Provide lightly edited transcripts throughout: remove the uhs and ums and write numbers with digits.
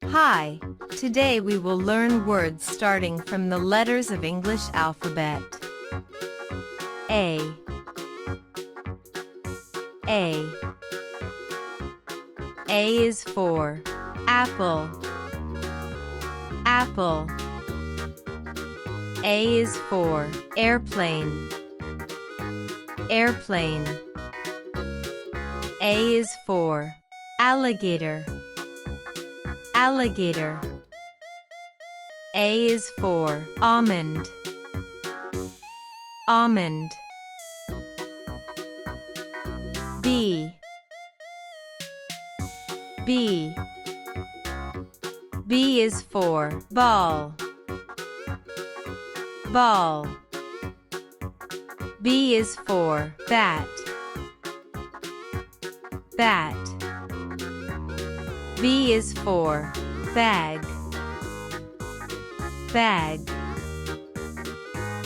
Hi, today we will learn words starting from the letters of English alphabet. A. A. A is for apple. Apple. A is for airplane. Airplane. A is for alligator. Alligator. A is for almond. Almond. B. B. B is for ball. Ball. B is for bat. Bat. B is for bag. Bag.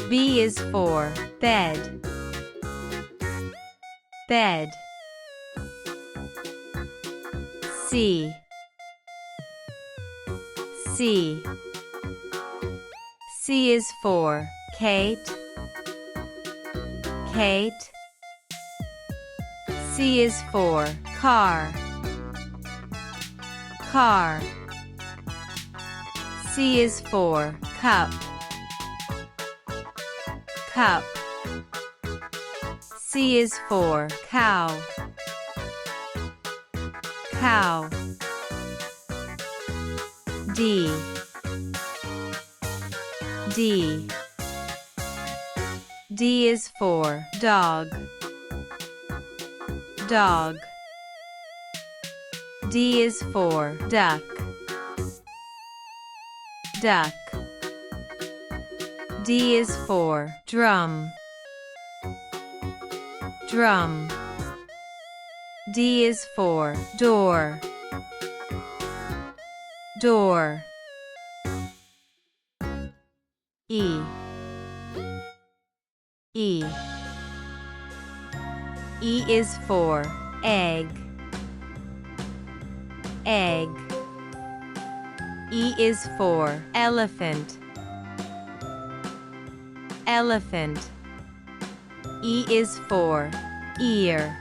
B is for bed. Bed. C. C. C is for Kate. Kate. C is for car. Car. C is for cup. Cup. C is for cow. Cow. D. D. D is for dog. Dog. D is for duck. Duck. D is for drum. Drum. D is for door. Door. E. E. E is for egg. Egg. E is for elephant. Elephant. E is for ear.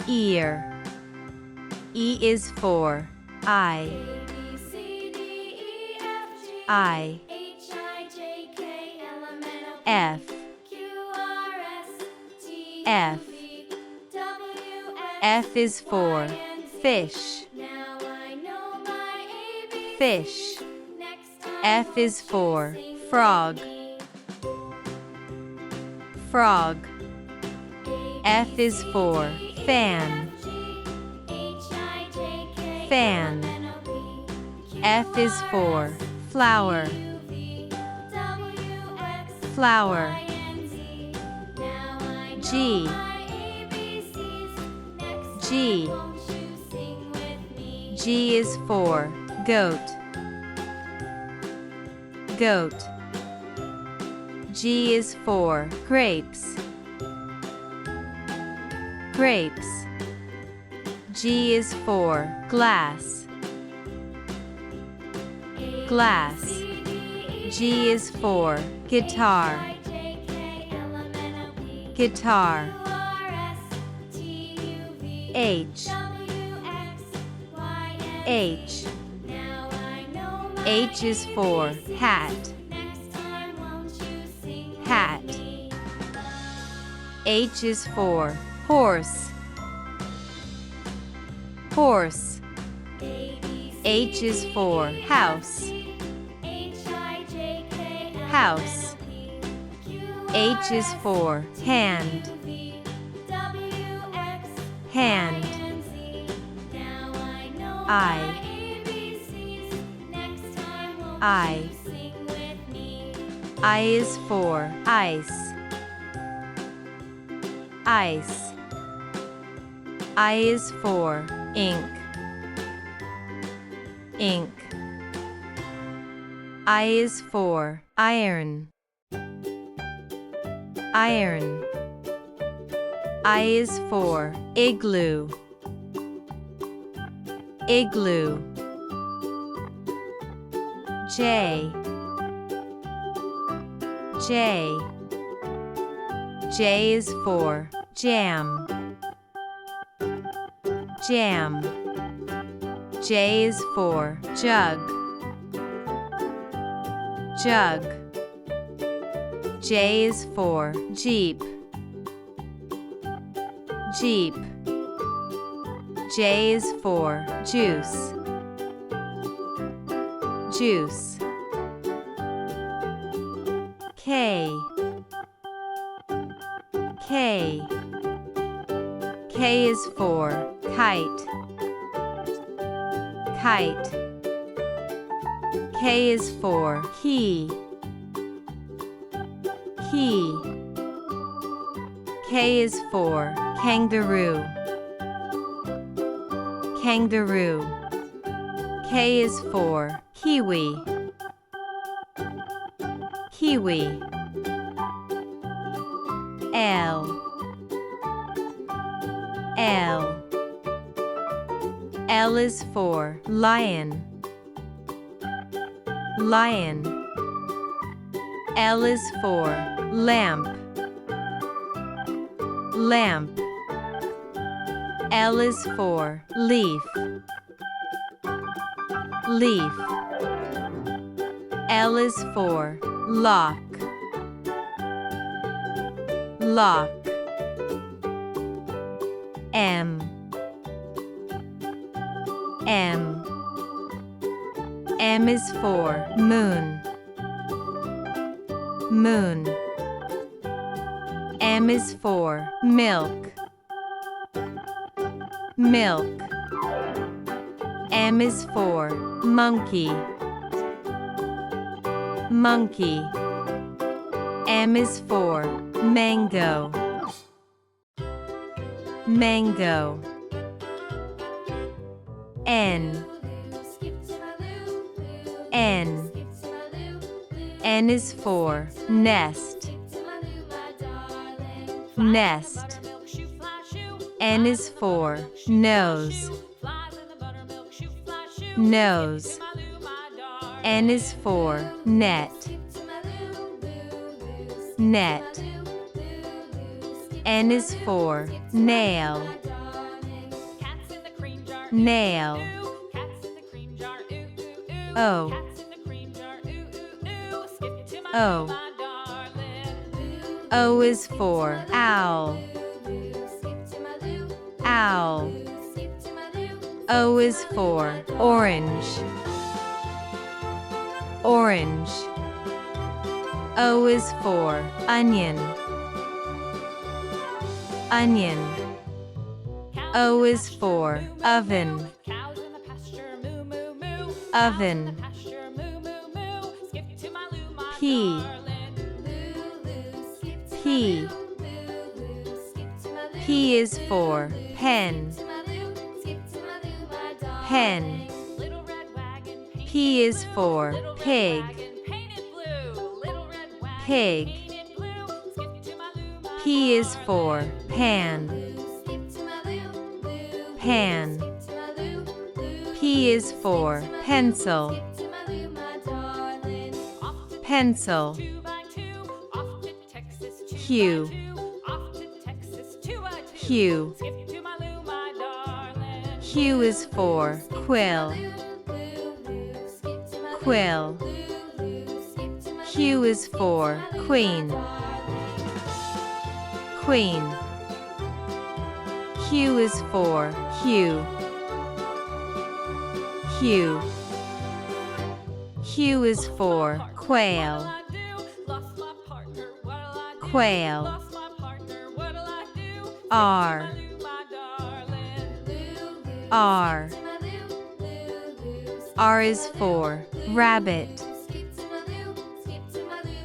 Ear. E is for eye. I. F. F. F is for fish. Fish. F is for frog. Frog. F is for fan. Fan. F is for flower. Flower. G. G. G is for goat. Goat. G is for grapes. Grapes. G is for glass. Glass. G is for guitar. Guitar. H. H. H is for hat. Hat. H is for horse. Horse. H is for house. House. H is for hand. Hand. I. I. I is for ice. Ice. I is for ink. Ink. I is for iron. Iron. I is for igloo. igloo. J. J. J is for jam. Jam. J is for jug. Jug. J is for Jeep. Jeep. J is for juice. Juice. K. K. K is for kite. Kite. K is for key. Key. K is for kangaroo. Kangaroo. K is for kiwi. Kiwi. L. L. L is for lion. Lion. L is for lamp. Lamp. L is for leaf. Leaf. L is for lock. Lock. M. M. M is for moon. Moon. M is for milk. Milk. M is for monkey. Monkey. M is for mango. Mango. N. N. N is for nest. Nest. N is for nose. Nose. N is for net. Net. N is for nail. Nail. O. O. O is for owl. Owl. O is for orange. Orange. O is for onion. Onion. O is for oven. Oven. P. P. P is for pen. Pen. P is for pig. Pig. P is for pan. Pan. P is for pencil. Pencil. Q. Q. Q is for quill. Quill. Q is for queen. Queen. Q is for hue. Hue. Q is for quail. Quail. R. R. R is for rabbit.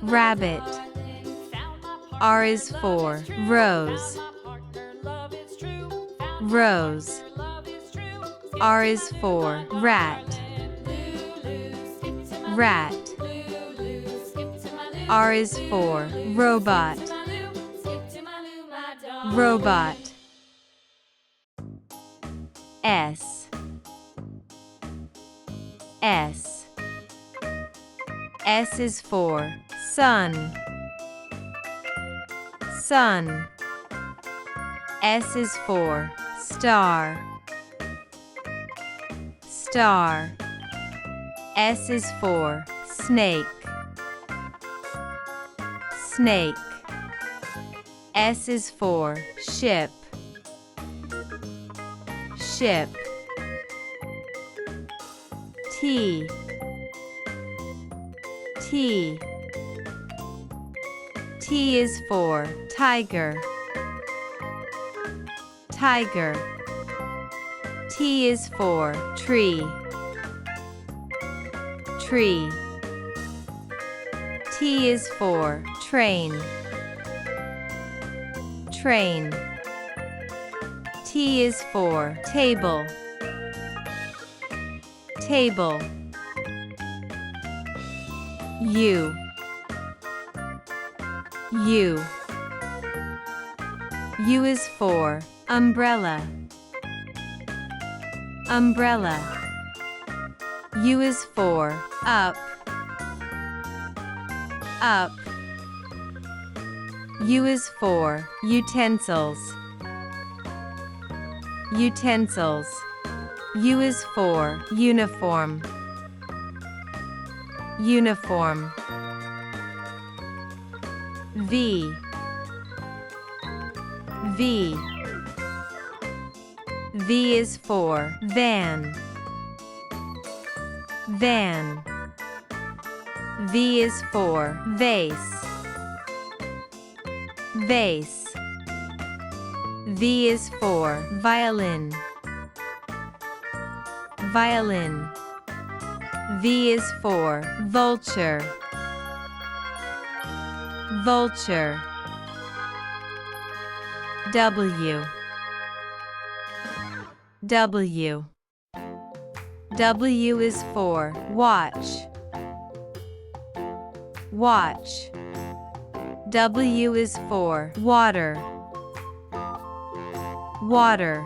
Rabbit. R is for rose. Rose. R is for rat. Rat. R is for robot. Robot. S. S. S is for sun. Sun. S is for star. Star. S is for snake. Snake. S is for ship. Ship. T. T. T is for tiger. Tiger. T is for tree. Tree. T is for train. Train. T is for table. Table. U. U. U is for umbrella. Umbrella. U is for up. Up. U is for utensils. Utensils. U is for uniform. Uniform. V. V. V is for van. Van. V is for vase. Vase. V is for violin. Violin. V is for vulture. Vulture. W. W. W is for watch. Watch. W is for water. Water.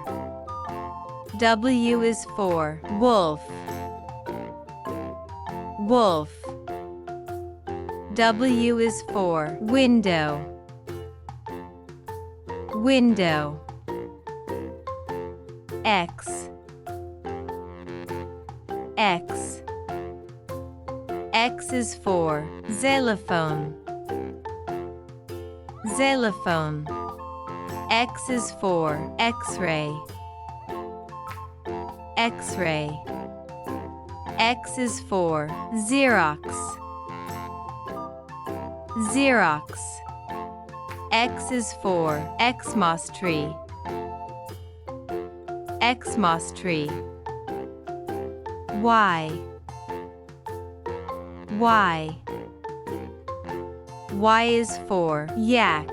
W is for wolf. Wolf. W is for window. Window. X. X. X is for xylophone. Xylophone. X is for X-ray. X-ray. X is for Xerox. Xerox. X is for Xmas tree. Xmas tree. Y. Y. Y is for yak.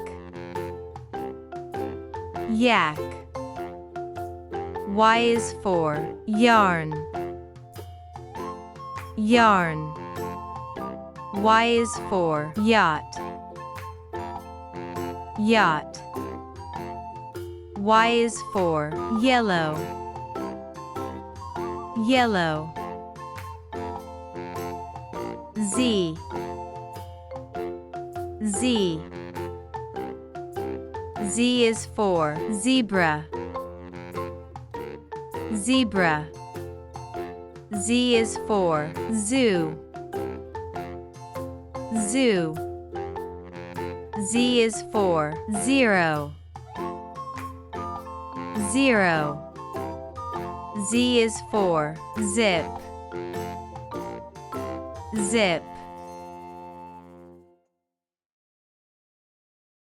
Yak. Y is for yarn. Yarn. Y is for yacht. Yacht. Y is for yellow. Yellow. Z. Z. Z is for zebra. Zebra. Z is for zoo. Zoo. Z is for zero. Zero. Z is for zip. Zip.